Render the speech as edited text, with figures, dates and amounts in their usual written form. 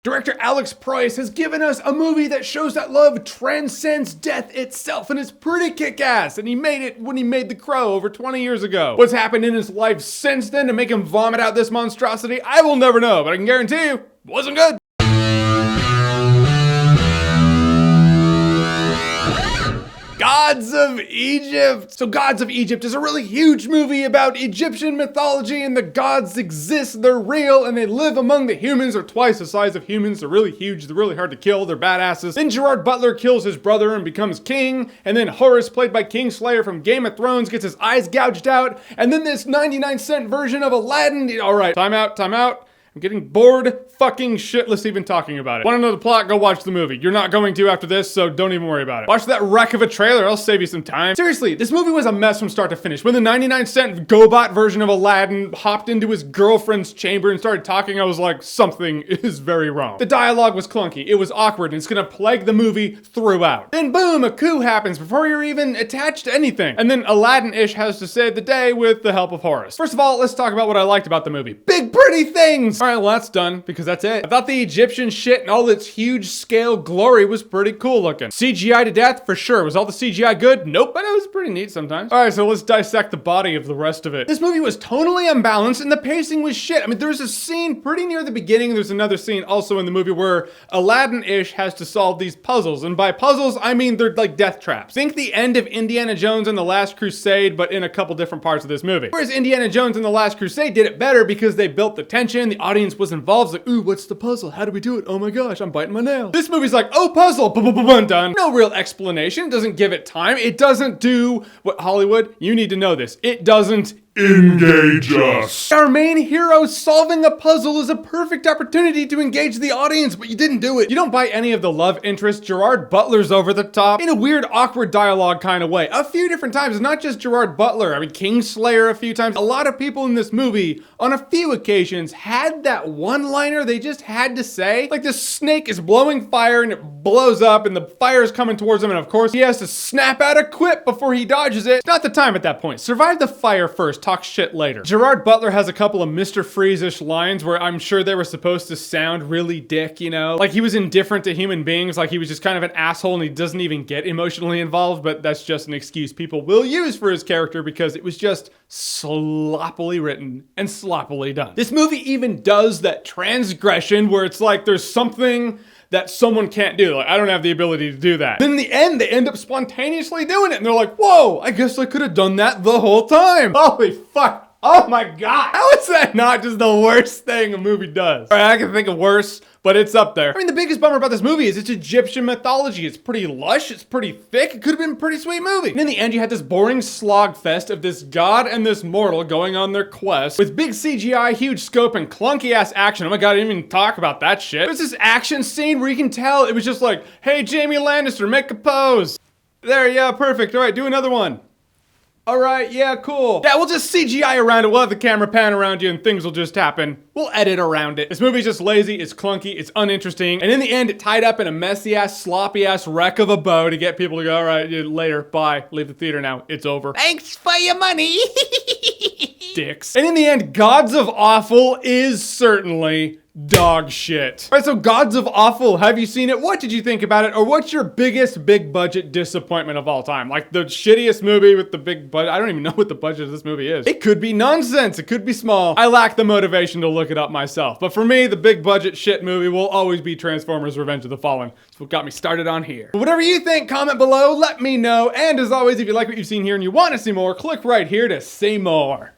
Director Alex Proyas has given us a movie that shows that love transcends death itself, and it's pretty kick-ass, and he made it when he made The Crow over 20 years ago. What's happened in his life since then to make him vomit out this monstrosity, I will never know, but I can guarantee you, it wasn't good. Gods of Egypt. So Gods of Egypt is a really huge movie about Egyptian mythology, and the gods exist, they're real, and they live among the humans. They're twice the size of humans. They're really huge, they're really hard to kill, they're badasses. Then Gerard Butler kills his brother and becomes king, and then Horus, played by Kingslayer from Game of Thrones, gets his eyes gouged out, and then this 99-cent version of Aladdin. All right, time out. I'm getting bored fucking shitless even talking about it. Want to know the plot? Go watch the movie. You're not going to after this, so don't even worry about it. Watch that wreck of a trailer, I'll save you some time. Seriously, this movie was a mess from start to finish. When the 99-cent GoBot version of Aladdin hopped into his girlfriend's chamber and started talking, I was like, something is very wrong. The dialogue was clunky, it was awkward, and it's gonna plague the movie throughout. Then boom, a coup happens before you're even attached to anything. And then Aladdin-ish has to save the day with the help of Horus. First of all, let's talk about what I liked about the movie. Big pretty things! All right, well that's done, because that's it. I thought the Egyptian shit and all its huge scale glory was pretty cool looking. CGI to death, for sure. Was all the CGI good? Nope, but it was pretty neat sometimes. All right, so let's dissect the body of the rest of it. This movie was tonally unbalanced and the pacing was shit. I mean, there's a scene pretty near the beginning, there's another scene also in the movie where Aladdin-ish has to solve these puzzles. And by puzzles, I mean they're like death traps. Think the end of Indiana Jones and the Last Crusade, but in a couple different parts of this movie. Whereas Indiana Jones and the Last Crusade did it better because they built the tension, the audience was involved. It's like, ooh, what's the puzzle? How do we do it? Oh my gosh, I'm biting my nail. This movie's like, oh, puzzle, done. No real explanation. It doesn't give it time. It doesn't do what Hollywood, you need to know this. It doesn't engage us. Our main hero solving a puzzle is a perfect opportunity to engage the audience, but you didn't do it. You don't buy any of the love interest. Gerard Butler's over the top in a weird, awkward dialogue kind of way. A few different times, not just Gerard Butler. I mean, Kingslayer a few times. A lot of people in this movie, on a few occasions, had that one-liner they just had to say. Like this snake is blowing fire and it blows up and the fire is coming towards him, and of course he has to snap out a quip before he dodges it. It's not the time at that point. Survive the fire first. Talk shit later. Gerard Butler has a couple of Mr. Freeze-ish lines where I'm sure they were supposed to sound really dick, you know? Like he was indifferent to human beings, like he was just kind of an asshole and he doesn't even get emotionally involved, but that's just an excuse people will use for his character because it was just sloppily written and sloppily done. This movie even does that transgression where it's like there's something that someone can't do. Like, I don't have the ability to do that. Then in the end, they end up spontaneously doing it. And they're like, whoa, I guess I could have done that the whole time. Holy fuck. Oh my God. How is that not just the worst thing a movie does? All right, I can think of worse, but it's up there. I mean, the biggest bummer about this movie is it's Egyptian mythology. It's pretty lush, it's pretty thick. It could have been a pretty sweet movie. And in the end, you had this boring slog fest of this god and this mortal going on their quest with big CGI, huge scope, and clunky ass action. Oh my God, I didn't even talk about that shit. There's this action scene where you can tell it was just like, hey, Jamie Lannister, make a pose. There, yeah, perfect. All right, do another one. All right, yeah, cool. Yeah, we'll just CGI around it. We'll have the camera pan around you and things will just happen. We'll edit around it. This movie's just lazy, it's clunky, it's uninteresting. And in the end, it tied up in a messy ass, sloppy ass wreck of a bow to get people to go, all right, later, bye, leave the theater now, it's over. Thanks for your money. Dicks. And in the end, Gods of Awful is certainly dog shit. All right, so Gods of Awful, have you seen it? What did you think about it? Or what's your biggest big budget disappointment of all time? Like the shittiest movie with the big budget. I don't even know what the budget of this movie is. It could be nonsense. It could be small. I lack the motivation to look it up myself. But for me, the big budget shit movie will always be Transformers Revenge of the Fallen. That's what got me started on here. But whatever you think, comment below, let me know. And as always, if you like what you've seen here and you want to see more, click right here to see more.